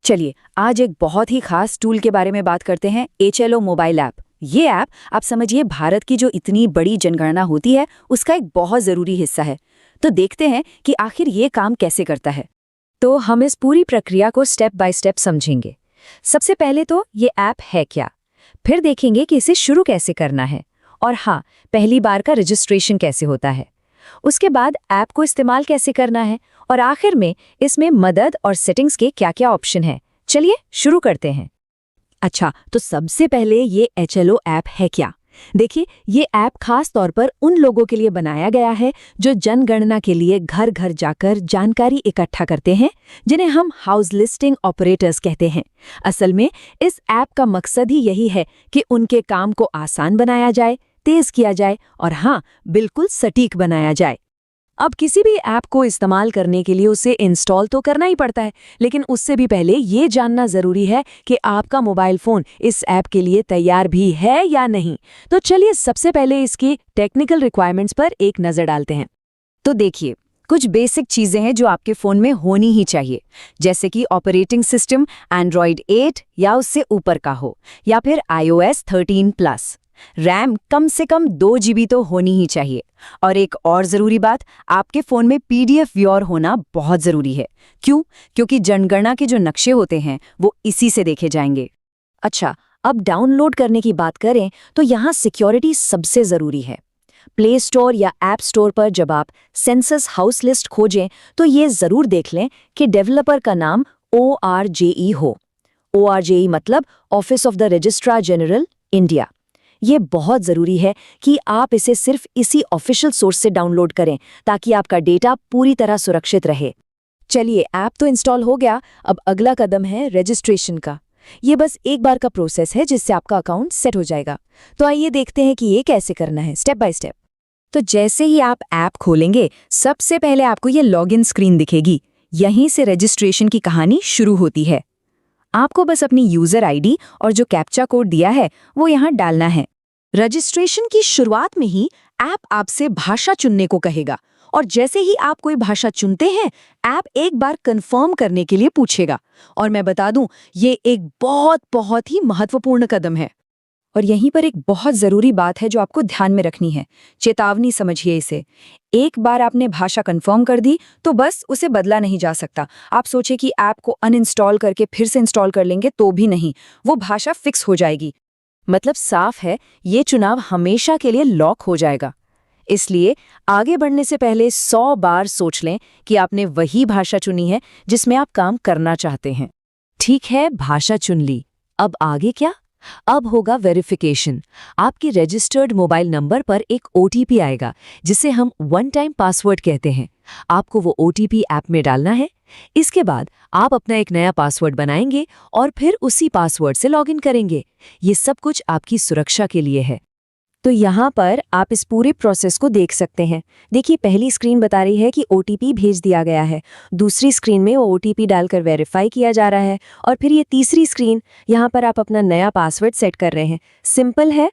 चलिए आज एक बहुत ही खास टूल के बारे में बात करते हैं, HLO मोबाइल ऐप। ये ऐप आप समझिए भारत की जो इतनी बड़ी जनगणना होती है उसका एक बहुत ज़रूरी हिस्सा है। तो देखते हैं कि आखिर ये काम कैसे करता है। तो हम इस पूरी प्रक्रिया को स्टेप बाय स्टेप समझेंगे। सबसे पहले तो ये ऐप है क्या, फिर देखेंगे कि इसे शुरू कैसे करना है, और हाँ, पहली बार का रजिस्ट्रेशन कैसे होता है। उसके बाद ऐप को इस्तेमाल कैसे करना है, और आखिर में इसमें मदद और सेटिंग्स के क्या-क्या ऑप्शन हैं। चलिए शुरू करते हैं। अच्छा, तो सबसे पहले ये HLO ऐप है क्या? देखिए, ये ऐप खास तौर पर उन लोगों के लिए बनाया गया है जो जनगणना के लिए घर घर जाकर जानकारी इकट्ठा करते हैं, जिन्हें हम हाउस लिस्टिंग ऑपरेटर्स कहते हैं। असल में इस ऐप का मकसद ही यही है कि उनके काम को आसान बनाया जाए, तेज किया जाए और हाँ, बिल्कुल सटीक बनाया जाए। अब किसी भी ऐप को इस्तेमाल करने के लिए उसे इंस्टॉल तो करना ही पड़ता है, लेकिन उससे भी पहले ये जानना ज़रूरी है कि आपका मोबाइल फ़ोन इस ऐप के लिए तैयार भी है या नहीं। तो चलिए सबसे पहले इसकी टेक्निकल रिक्वायरमेंट्स पर एक नज़र डालते हैं। तो देखिए, कुछ बेसिक चीज़ें हैं जो आपके फ़ोन में होनी ही चाहिए, जैसे कि ऑपरेटिंग सिस्टम Android 8 या उससे ऊपर का हो, या फिर iOS 13+। रैम कम से कम 2 GB तो होनी ही चाहिए। और एक और ज़रूरी बात, आपके फ़ोन में PDF व्यूअर होना बहुत ज़रूरी है। क्यों? क्योंकि जनगणना के जो नक्शे होते हैं वो इसी से देखे जाएंगे। अच्छा, अब डाउनलोड करने की बात करें तो यहाँ सिक्योरिटी सबसे ज़रूरी है। प्ले स्टोर या ऐप स्टोर पर जब आप सेंसस हाउस लिस्ट खोजें तो ये ज़रूर देख लें कि डेवलपर का नाम ORJE हो। ORJE मतलब office of the registrar general India. ये बहुत ज़रूरी है कि आप इसे सिर्फ इसी ऑफिशियल सोर्स से डाउनलोड करें ताकि आपका डेटा पूरी तरह सुरक्षित रहे। चलिए, ऐप तो इंस्टॉल हो गया, अब अगला कदम है रजिस्ट्रेशन का। ये बस एक बार का प्रोसेस है जिससे आपका अकाउंट सेट हो जाएगा। तो आइए देखते हैं कि ये कैसे करना है स्टेप बाय स्टेप। तो जैसे ही आप ऐप खोलेंगे, सबसे पहले आपको ये लॉगिन स्क्रीन दिखेगी। यहीं से रजिस्ट्रेशन की कहानी शुरू होती है। आपको बस अपनी यूज़र ID और जो कैप्चा कोड दिया है वो यहाँ डालना है। रजिस्ट्रेशन की शुरुआत में ही ऐप आपसे भाषा चुनने को कहेगा, और जैसे ही आप कोई भाषा चुनते हैं, ऐप एक बार कंफर्म करने के लिए पूछेगा। और मैं बता दूं, ये एक बहुत ही महत्वपूर्ण कदम है। और यहीं पर एक बहुत ज़रूरी बात है जो आपको ध्यान में रखनी है। चेतावनी समझिए इसे। एक बार आपने भाषा कंफर्म कर दी तो बस उसे बदला नहीं जा सकता। आप सोचे कि ऐप को अनइंस्टॉल करके फिर से इंस्टॉल कर लेंगे तो भी नहीं, वो भाषा फिक्स हो जाएगी। मतलब साफ है, ये चुनाव हमेशा के लिए लॉक हो जाएगा। इसलिए आगे बढ़ने से पहले 100 बार सोच लें कि आपने वही भाषा चुनी है जिसमें आप काम करना चाहते हैं। ठीक है, भाषा चुन ली। अब आगे क्या? अब होगा वेरिफिकेशन। आपके रजिस्टर्ड मोबाइल नंबर पर एक OTP आएगा जिसे हम वन टाइम पासवर्ड कहते हैं। आपको वो OTP ऐप में डालना है। इसके बाद आप अपना एक नया पासवर्ड बनाएंगे और फिर उसी पासवर्ड से लॉगिन करेंगे। ये सब कुछ आपकी सुरक्षा के लिए है। तो यहाँ पर आप इस पूरे प्रोसेस को देख सकते हैं। देखिए, पहली स्क्रीन बता रही है कि OTP भेज दिया गया है। दूसरी स्क्रीन में वो OTP डालकर वेरीफाई किया जा रहा है, और फिर ये तीसरी स्क्रीन, यहाँ पर आप अपना नया पासवर्ड सेट कर रहे हैं। सिंपल है।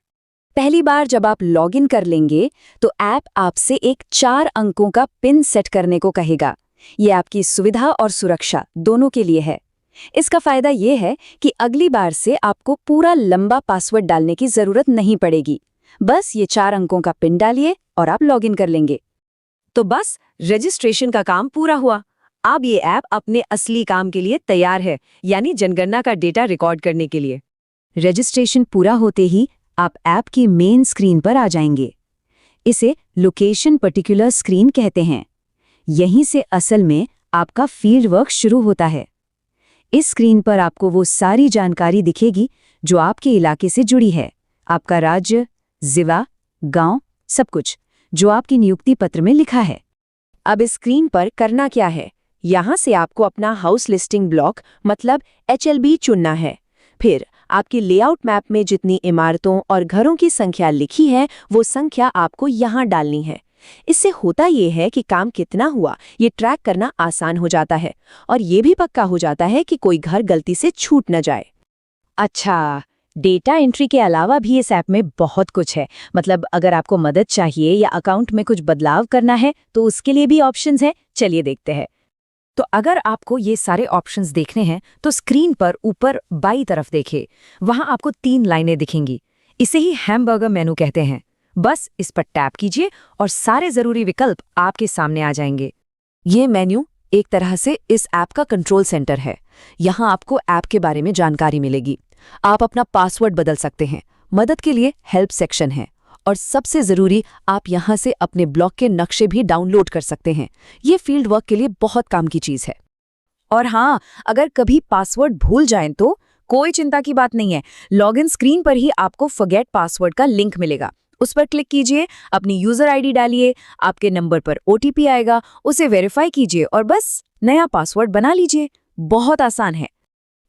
पहली बार जब आप लॉगिन कर लेंगे तो ऐप आपसे एक 4 अंकों का पिन सेट करने को कहेगा। ये आपकी सुविधा और सुरक्षा दोनों के लिए है। इसका फायदा ये है कि अगली बार से आपको पूरा लंबा पासवर्ड डालने की जरूरत नहीं पड़ेगी। बस ये 4 अंकों का पिन डालिए और आप लॉगिन कर लेंगे। तो बस रजिस्ट्रेशन का काम पूरा हुआ। अब ये ऐप अपने असली काम के लिए तैयार है, यानी जनगणना का डेटा रिकॉर्ड करने के लिए। रजिस्ट्रेशन पूरा होते ही आप ऐप की मेन स्क्रीन पर आ जाएंगे। इसे लोकेशन पर्टिकुलर स्क्रीन कहते हैं। यहीं से असल में आपका फील्ड वर्क शुरू होता है। इस स्क्रीन पर आपको वो सारी जानकारी दिखेगी जो आपके इलाके से जुड़ी है। आपका राज्य, जिला, गांव, सब कुछ जो आपकी नियुक्ति पत्र में लिखा है। अब इस स्क्रीन पर करना क्या है? यहाँ से आपको अपना हाउस लिस्टिंग ब्लॉक मतलब HLB चुनना है। फिर आपकी लेआउट मैप में जितनी इमारतों और घरों की संख्या लिखी है वो संख्या आपको यहाँ डालनी है। इससे होता ये है कि काम कितना हुआ ये ट्रैक करना आसान हो जाता है, और ये भी पक्का हो जाता है कि कोई घर गलती से छूट न जाए। अच्छा, डेटा एंट्री के अलावा भी इस ऐप में बहुत कुछ है। मतलब अगर आपको मदद चाहिए या अकाउंट में कुछ बदलाव करना है तो उसके लिए भी ऑप्शंस हैं। चलिए देखते हैं। तो अगर आपको ये सारे ऑप्शंस देखने हैं तो स्क्रीन पर ऊपर बाईं तरफ देखिए, वहां आपको 3 लाइनें दिखेंगी। इसे ही हैमबर्गर मेनू कहते हैं। बस इस पर टैप कीजिए और सारे जरूरी विकल्प आपके सामने आ जाएंगे। ये मेन्यू एक तरह से इस ऐप का कंट्रोल सेंटर है। यहाँ आपको ऐप के बारे में जानकारी मिलेगी। आप अपना पासवर्ड बदल सकते हैं, मदद के लिए हेल्प सेक्शन है, और सबसे ज़रूरी, आप यहाँ से अपने ब्लॉग के नक्शे भी डाउनलोड कर सकते हैं। ये फील्ड वर्क के लिए बहुत काम की चीज़ है। और हाँ, अगर कभी पासवर्ड भूल जाएं तो कोई चिंता की बात नहीं है। लॉगिन स्क्रीन पर ही आपको फॉरगेट पासवर्ड का लिंक मिलेगा। उस पर क्लिक कीजिए, अपनी यूजर आईडी डालिए, आपके नंबर पर ओटीपी आएगा, उसे वेरीफाई कीजिए और बस नया पासवर्ड बना लीजिए। बहुत आसान है।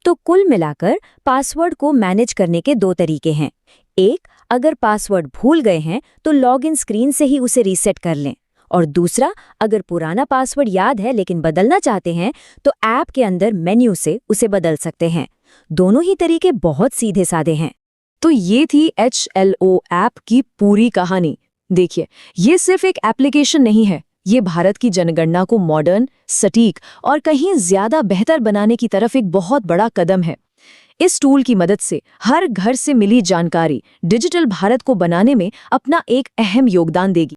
तो कुल मिलाकर पासवर्ड को मैनेज करने के 2 तरीके हैं। एक, अगर पासवर्ड भूल गए हैं तो लॉगिन स्क्रीन से ही उसे रीसेट कर लें, और दूसरा, अगर पुराना पासवर्ड याद है लेकिन बदलना चाहते हैं तो ऐप के अंदर मेन्यू से उसे बदल सकते हैं। दोनों ही तरीके बहुत सीधे साधे हैं। तो ये थी HLO ऐप की पूरी कहानी। देखिए, ये सिर्फ एक एप्लीकेशन नहीं है, ये भारत की जनगणना को मॉडर्न, सटीक और कहीं ज्यादा बेहतर बनाने की तरफ एक बहुत बड़ा कदम है। इस टूल की मदद से हर घर से मिली जानकारी डिजिटल भारत को बनाने में अपना एक अहम योगदान देगी।